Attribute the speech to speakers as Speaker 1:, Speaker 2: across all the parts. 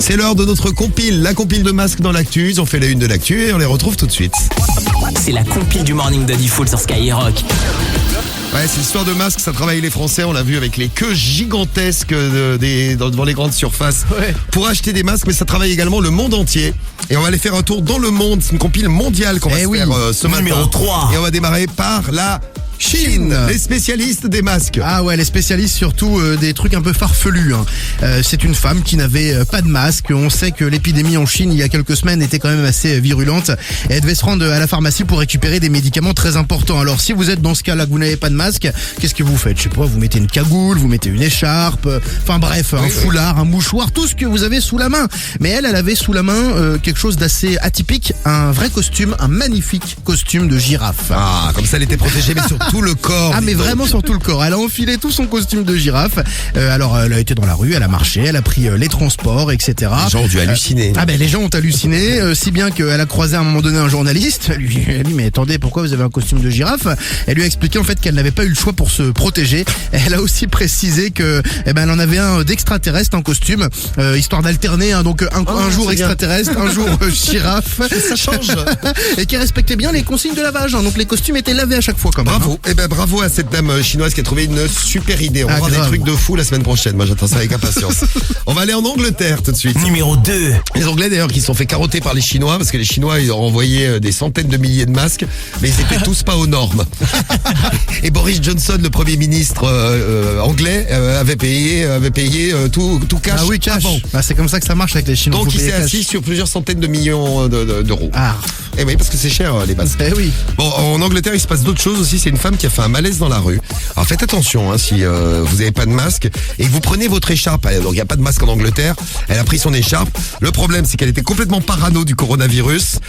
Speaker 1: C'est l'heure de notre compile, la compile de masques dans l'actu. Ils ont fait la une de l'actu et on les retrouve tout de suite.
Speaker 2: C'est la compile du Morning de Default sur Skyrock.
Speaker 1: Ouais, c'est l'histoire de masques, ça travaille les Français, on l'a vu avec les queues gigantesques devant les grandes surfaces pour acheter des masques, mais ça travaille également le monde entier. Et on va aller faire un tour dans le monde, c'est une compile mondiale qu'on va se faire ce matin.
Speaker 2: Numéro 3.
Speaker 1: Et on va démarrer par la Chine, les spécialistes des masques.
Speaker 3: Ah ouais, les spécialistes surtout des trucs un peu farfelus. C'est une femme qui n'avait pas de masque. On sait que l'épidémie en Chine il y a quelques semaines était quand même assez virulente. Et elle devait se rendre à la pharmacie pour récupérer des médicaments très importants. Alors si vous êtes dans ce cas-là, que vous n'avez pas de masque, qu'est-ce que vous faites? Je sais pas, vous mettez une cagoule, vous mettez une écharpe, enfin bref, un foulard, un mouchoir, tout ce que vous avez sous la main. Mais elle avait sous la main quelque chose d'assez atypique, un vrai costume, un magnifique costume de girafe.
Speaker 1: Ah, comme ça elle était protégée, mais sur tout le corps.
Speaker 3: Ah mais vraiment sur tout le corps. Elle a enfilé tout son costume de girafe. Alors elle a été dans la rue, elle a marché, elle a pris les transports, etc.
Speaker 1: Les gens ont dû halluciner.
Speaker 3: Ah ben les gens ont halluciné, si bien qu'elle a croisé à un moment donné un journaliste. Elle lui a dit mais attendez, pourquoi vous avez un costume de girafe? Elle lui a expliqué en fait qu'elle n'avait pas eu le choix pour se protéger. Elle a aussi précisé que elle en avait un d'extraterrestre en costume, histoire d'alterner. Donc un jour extraterrestre, un jour girafe.
Speaker 1: Ça change.
Speaker 3: Et qui respectait bien les consignes de lavage. Donc les costumes étaient lavés à chaque fois quand même.
Speaker 1: Bravo. Eh ben bravo à cette dame chinoise qui a trouvé une super idée. On va voir des
Speaker 3: grave.
Speaker 1: trucs de fou la semaine prochaine. Moi j'attends ça avec impatience. On va aller en Angleterre tout de suite.
Speaker 2: Numéro 2.
Speaker 1: Les Anglais d'ailleurs qui se sont fait carotter par les Chinois parce que les Chinois ils ont envoyé des centaines de milliers de masques, mais ils étaient tous pas aux normes. Et Boris Johnson, le Premier ministre anglais, avait payé tout cash.
Speaker 3: Ah oui, cash.
Speaker 1: Avant.
Speaker 3: Ah, c'est comme ça que ça marche avec les Chinois.
Speaker 1: Donc
Speaker 3: Faut
Speaker 1: il
Speaker 3: payer
Speaker 1: s'est
Speaker 3: cash.
Speaker 1: assis sur plusieurs centaines de millions d'euros.
Speaker 3: Ah,
Speaker 1: Eh oui, parce que c'est cher les masques.
Speaker 3: eh oui.
Speaker 1: Bon, en Angleterre, il se passe d'autres choses aussi. C'est une femme qui a fait un malaise dans la rue. Alors faites attention, si vous n'avez pas de masque et que vous prenez votre écharpe. Donc il n'y a pas de masque en Angleterre. Elle a pris son écharpe. Le problème, c'est qu'elle était complètement parano du coronavirus.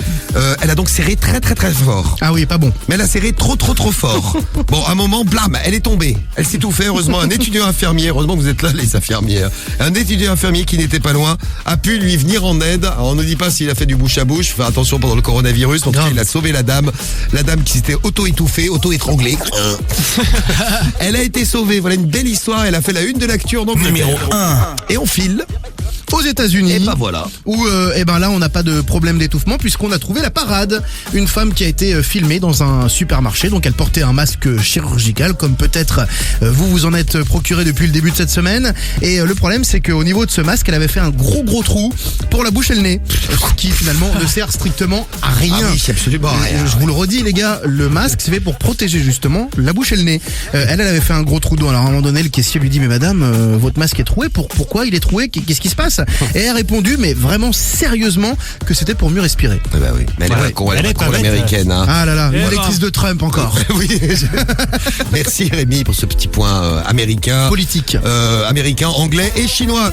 Speaker 1: Elle a donc serré très très très fort.
Speaker 3: Ah oui, pas bon.
Speaker 1: Mais elle a serré trop fort. Bon, à un moment, blam, elle est tombée. Elle s'est tout fait. Heureusement, un étudiant infirmier, heureusement que vous êtes là les infirmières. Un étudiant infirmier qui n'était pas loin a pu lui venir en aide. Alors, on ne dit pas s'il a fait du bouche à bouche. Faire attention pendant le coronavirus. En tout cas, il a sauvé la dame qui s'était auto-étouffée, auto-étranglée. Elle a été sauvée. Voilà une belle histoire. Elle a fait la une de l'actu en Angleterre.
Speaker 2: Numéro 1.
Speaker 1: Et on file.
Speaker 3: Aux États-Unis.
Speaker 1: Et bah voilà.
Speaker 3: Où là on n'a pas de problème d'étouffement puisqu'on a trouvé la parade. Une femme qui a été filmée dans un supermarché. Donc elle portait un masque chirurgical comme peut-être vous en êtes procuré depuis le début de cette semaine. Et le problème c'est qu'au niveau de ce masque elle avait fait un gros trou pour la bouche et le nez, qui finalement ne sert strictement à rien.
Speaker 1: Ah oui, c'est absolument rien.
Speaker 3: Je vous le redis les gars, le masque c'est fait pour protéger justement la bouche et le nez. Elle avait fait un gros trou dedans. Alors à un moment donné le caissier lui dit mais madame votre masque est troué, pourquoi il est troué, qu'est-ce qui se passe? Et elle a répondu mais vraiment sérieusement que c'était pour mieux respirer.
Speaker 1: Eh ben oui. Mais elle est pas con, elle est pas con l'américaine.
Speaker 3: Ah là là, une électrice de Trump encore.
Speaker 1: Oui. Merci Rémi pour ce petit point américain.
Speaker 3: Politique.
Speaker 1: Américain, anglais et chinois.